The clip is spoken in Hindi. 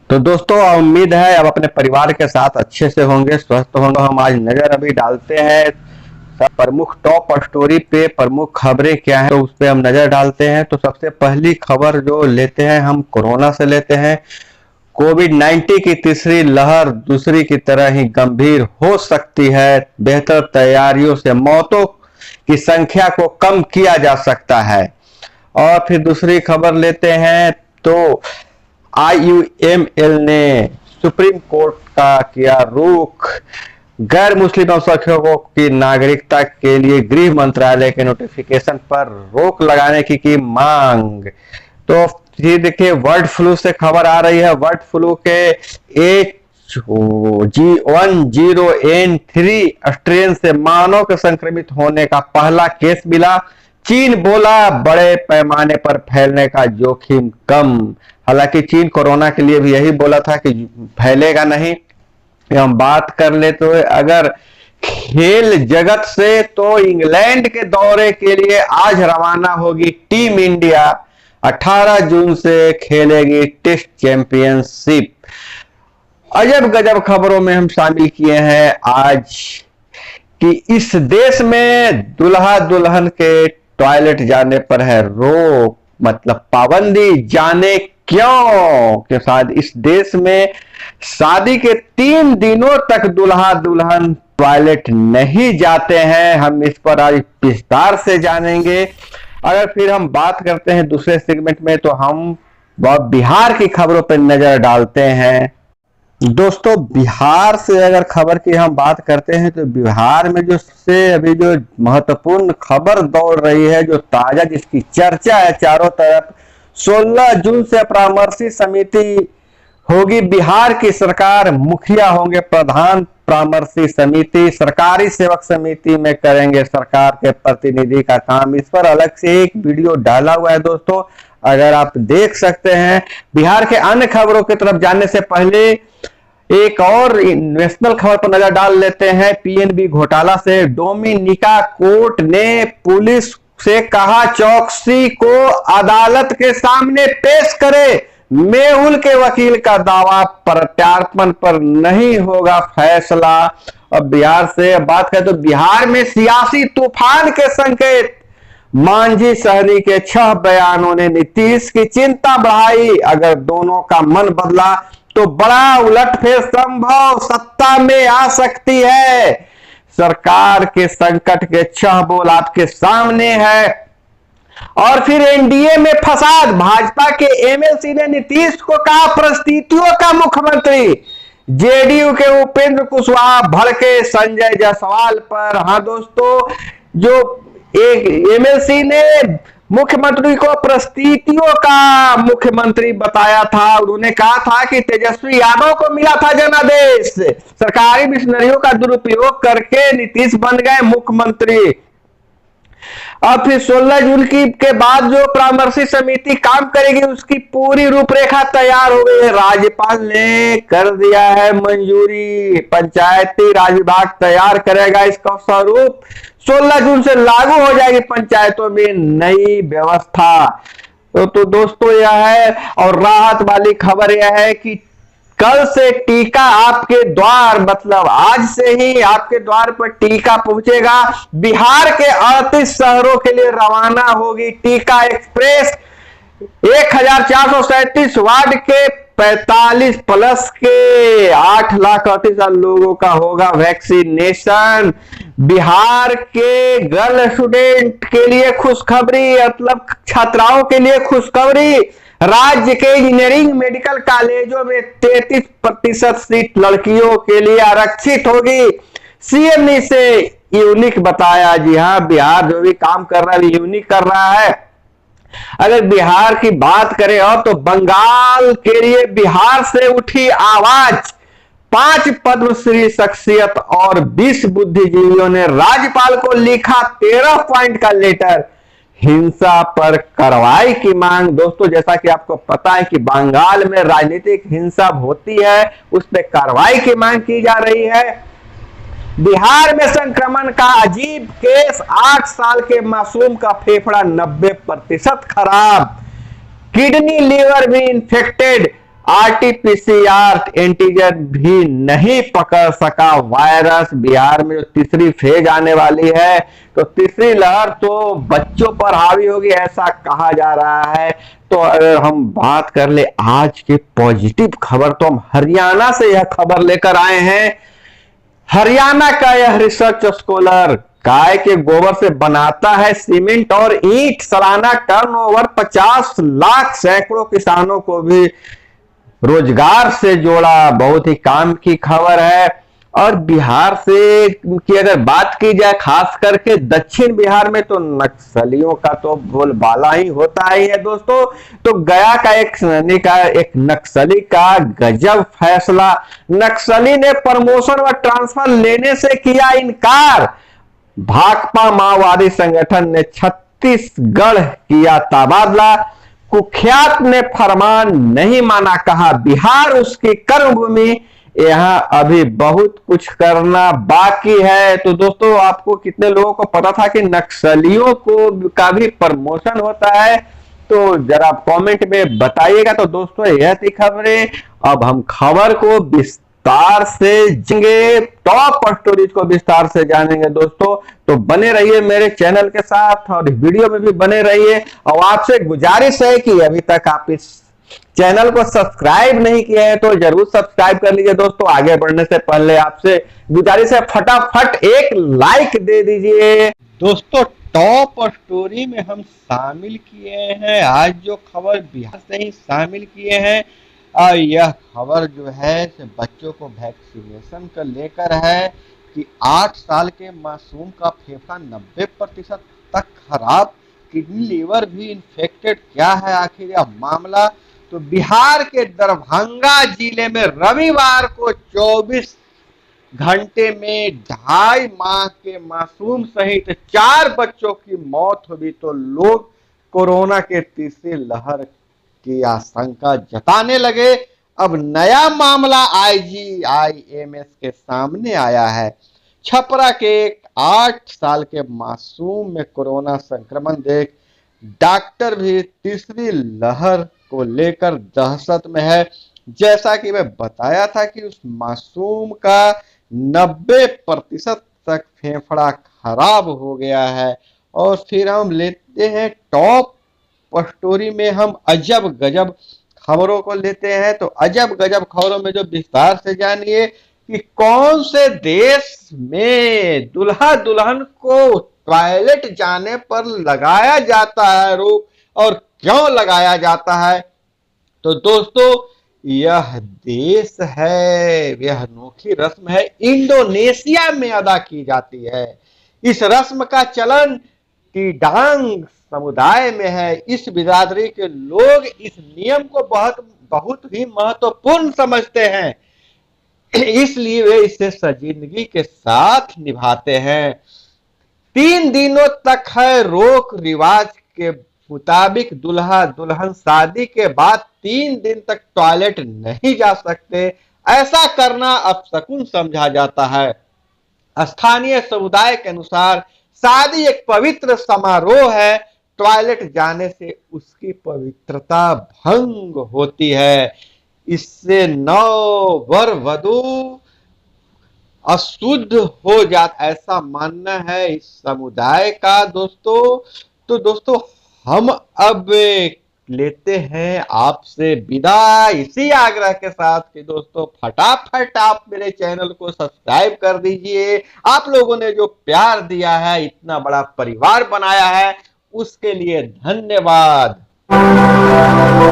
तो दोस्तों उम्मीद है अब अपने परिवार के साथ अच्छे से होंगे, स्वस्थ होंगे। हम आज नजर अभी डालते हैं सब प्रमुख टॉप स्टोरी पे, प्रमुख खबरें क्या है तो उस पे हम नजर डालते हैं। तो सबसे पहली खबर जो लेते हैं हम कोरोना से लेते हैं। कोविड 19 की तीसरी लहर दूसरी की तरह ही गंभीर हो सकती है। बेहतर तैयारियों से मौतों की संख्या को कम किया जा सकता है। और फिर दूसरी खबर लेते हैं तो आईयूएमएल ने सुप्रीम कोर्ट का किया रुख। गैर मुस्लिम अल्पसंख्यकों की नागरिकता के लिए गृह मंत्रालय के नोटिफिकेशन पर रोक लगाने की मांग। तो फिर देखिए बर्ड फ्लू से खबर आ रही है। बर्ड फ्लू के H1N3 स्ट्रेन से मानव के संक्रमित होने का पहला केस मिला। चीन बोला बड़े पैमाने पर फैलने का जोखिम कम। हालांकि चीन कोरोना के लिए भी यही बोला था कि फैलेगा नहीं। हम बात कर ले तो अगर खेल जगत से तो इंग्लैंड के दौरे के लिए आज रवाना होगी टीम इंडिया। 18 जून से खेलेगी टेस्ट चैंपियनशिप। अजब गजब खबरों में हम शामिल किए हैं आज कि इस देश में दुल्हा दुल्हन के टॉयलेट जाने पर है रोक, मतलब पाबंदी। जाने क्यों? कि शायद इस देश में शादी के 3 दिनों तक दुल्हा दुल्हन टॉयलेट नहीं जाते हैं। हम इस पर आज विस्तार से जानेंगे। अगर फिर हम बात करते हैं दूसरे सेगमेंट में तो हम बिहार की खबरों पर नजर डालते हैं। दोस्तों बिहार से अगर खबर की हम बात करते हैं तो बिहार में जो सबसे अभी जो महत्वपूर्ण खबर दौड़ रही है, जो ताजा जिसकी चर्चा है चारों तरफ, 16 जून से परामर्शी समिति होगी बिहार की सरकार। मुखिया होंगे प्रधान परामर्शी समिति। सरकारी सेवक समिति में करेंगे सरकार के प्रतिनिधि का काम। इस पर अलग से एक वीडियो डाला हुआ है दोस्तों, अगर आप देख सकते हैं। बिहार के अन्य खबरों की तरफ जाने से पहले एक और नेशनल खबर पर नजर डाल लेते हैं। पीएनबी घोटाला से डोमिनिका कोर्ट ने पुलिस से कहा चौकसी को अदालत के सामने पेश करे। मेहुल के वकील का दावा प्रत्यार्पण पर नहीं होगा फैसला। अब बिहार से बात करें तो बिहार में सियासी तूफान के संकेत। मांझी सहनी के 6 बयानों ने नीतीश की चिंता बढ़ाई। अगर दोनों का मन बदला तो बड़ा उलटफेर संभव, सत्ता में आ सकती है। सरकार के संकट के 6 बोल आपके सामने है। और फिर एनडीए में फसाद। भाजपा के एमएलसी ने नीतीश को कहा परिस्थितियों का मुख्यमंत्री। जेडीयू के उपेंद्र कुशवाहा भड़के संजय जायसवाल पर। हाँ दोस्तों, जो एक एमएलसी ने मुख्यमंत्री को परिस्थितियों का मुख्यमंत्री बताया था। उन्होंने कहा था कि तेजस्वी यादव को मिला था जनादेश, सरकारी मिशनरियों का दुरुपयोग करके नीतीश बन गए मुख्यमंत्री। अब फिर 16 जून के बाद जो परामर्शी समिति काम करेगी उसकी पूरी रूपरेखा तैयार हो गई है। राज्यपाल ने कर दिया है मंजूरी। पंचायती राज विभाग तैयार करेगा इसका स्वरूप। 16 जून से लागू हो जाएगी पंचायतों में नई व्यवस्था। तो दोस्तों यह है। और राहत वाली खबर यह है कि कल से टीका आपके द्वार, मतलब आज से ही आपके द्वार पर टीका पहुंचेगा। बिहार के 38 शहरों के लिए रवाना होगी टीका एक्सप्रेस। 1437 वार्ड के 45 प्लस के 8,38,000 लोगों का होगा वैक्सीनेशन। बिहार के गर्ल स्टूडेंट के लिए खुशखबरी, मतलब छात्राओं के लिए खुशखबरी। राज्य के इंजीनियरिंग मेडिकल कॉलेजों में 33% सीट लड़कियों के लिए आरक्षित होगी। सीएम ने इसे यूनिक बताया। जी हाँ, बिहार जो भी काम कर रहा है यूनिक कर रहा है। अगर बिहार की बात करें और तो बंगाल के लिए बिहार से उठी आवाज। 5 पद्मश्री शख्सियत और 20 बुद्धिजीवियों ने राज्यपाल को लिखा 13 पॉइंट का लेटर। हिंसा पर कार्रवाई की मांग। दोस्तों जैसा कि आपको पता है कि बंगाल में राजनीतिक हिंसा होती है, उस पर कार्रवाई की मांग की जा रही है। बिहार में संक्रमण का अजीब केस। 8 साल के मासूम का फेफड़ा 90% खराब, किडनी लीवर भी इंफेक्टेड। आरटीपीसीआर एंटीजन भी नहीं पकड़ सका वायरस। बिहार में जो तीसरी फेज आने वाली है, तो तीसरी लहर तो बच्चों पर हावी होगी ऐसा कहा जा रहा है। तो अगर हम बात कर ले आज के पॉजिटिव खबर, तो हम हरियाणा से यह खबर लेकर आए हैं। हरियाणा का यह रिसर्च स्कॉलर गाय के गोबर से बनाता है सीमेंट और ईंट, सालाना टर्नओवर 50 लाख, सैकड़ों किसानों को भी रोजगार से जोड़ा। बहुत ही काम की खबर है। और बिहार से की अगर बात की जाए, खास करके दक्षिण बिहार में, तो नक्सलियों का तो बोलबाला ही होता ही है दोस्तों। तो गया का एक नक्सली का गजब फैसला। नक्सली ने प्रमोशन व ट्रांसफर लेने से किया इनकार। भाकपा माओवादी संगठन ने छत्तीसगढ़ किया तबादला। कुख्यात ने फरमान नहीं माना, कहा बिहार उसकी कर्मभूमि, यहां अभी बहुत कुछ करना बाकी है। तो दोस्तों, आपको कितने लोगों को पता था कि नक्सलियों को का भी प्रमोशन होता है? तो जरा कमेंट में बताइएगा। तो दोस्तों, यह थी खबरें। अब हम खबर को विस्तार से जानेंगे, टॉप स्टोरीज को विस्तार से जानेंगे दोस्तों। तो बने रहिए मेरे चैनल के साथ और वीडियो में भी बने रहिए। और आपसे गुजारिश है कि अभी तक आप इस चैनल को सब्सक्राइब नहीं किया है तो जरूर सब्सक्राइब कर लीजिए दोस्तों। आगे बढ़ने से पहले आपसे गुजारिश है, फटाफट एक लाइक दे दीजिए दोस्तों। टॉप स्टोरी में हम शामिल किए हैं आज जो खबर बिहार से ही शामिल किए हैं। यह खबर जो है बच्चों को वैक्सीनेशन का लेकर है कि 8 साल के मासूम का फेफड़ा 90% तक खराब, किडनी लीवर भी इन्फेक्टेड। क्या है आखिर यह मामला? तो बिहार के दरभंगा जिले में रविवार को 24 घंटे में 2.5 माह के मासूम सहित 4 बच्चों की मौत हुई। तो लोग कोरोना के तीसरी लहर की आशंका जताने लगे। अब नया मामला IGIMS के सामने आया है। छपरा के एक 8 साल के मासूम में कोरोना संक्रमण देख डॉक्टर भी तीसरी लहर को लेकर दहशत में है। जैसा कि मैं बताया था कि उस मासूम का 90% तक फेफड़ा खराब हो गया है। और फिर हम लेते हैं टॉप स्टोरी में, हम अजब गजब खबरों को लेते हैं। तो अजब गजब खबरों में जो विस्तार से जानिए कि कौन से देश में दूल्हा दुल्हन को टॉयलेट जाने पर लगाया जाता है रोक, और क्यों लगाया जाता है? तो दोस्तों, यह देश है, यह अनोखी रस्म है, इंडोनेशिया में अदा की जाती है। इस रस्म का चलन टीडांग समुदाय में है। इस बिरादरी के लोग इस नियम को बहुत ही महत्वपूर्ण समझते हैं, इसलिए वे इसे संजीदगी के साथ निभाते हैं। 3 दिनों तक है रोक। रिवाज के मुताबिक दूल्हा दुल्हन शादी के बाद 3 दिन तक टॉयलेट नहीं जा सकते। ऐसा करना अपशकुन समझा जाता है। स्थानीय समुदाय के अनुसार शादी एक पवित्र समारोह है। टॉयलेट जाने से उसकी पवित्रता भंग होती है। इससे वर वधू अशुद्ध हो जाता, ऐसा मानना है इस समुदाय का दोस्तों। तो दोस्तों, हम अब लेते हैं आपसे विदा इसी आग्रह के साथ कि दोस्तों फटाफट आप मेरे चैनल को सब्सक्राइब कर दीजिए। आप लोगों ने जो प्यार दिया है, इतना बड़ा परिवार बनाया है, उसके लिए धन्यवाद।